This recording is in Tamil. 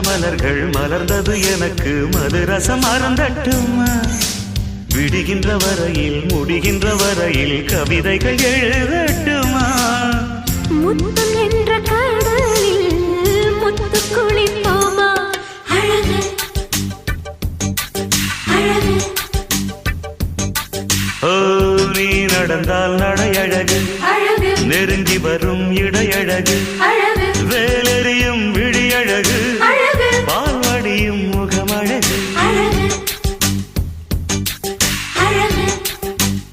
மலர்கள் மலர்ந்தது எனக்கு மதுரசம் அருந்தட்டுமா விடுகின்ற வரையில் முடிகின்ற வரையில் கவிதைகள் எழுதட்டுமா முத்தம் என்ற கடலில் முத்து குளிப்போமா அழகு அழகு ஓ நீ நடந்தால் நடையழகு அழகு நெருங்கி வரும் இடையழகு அழகு வேலெறியும்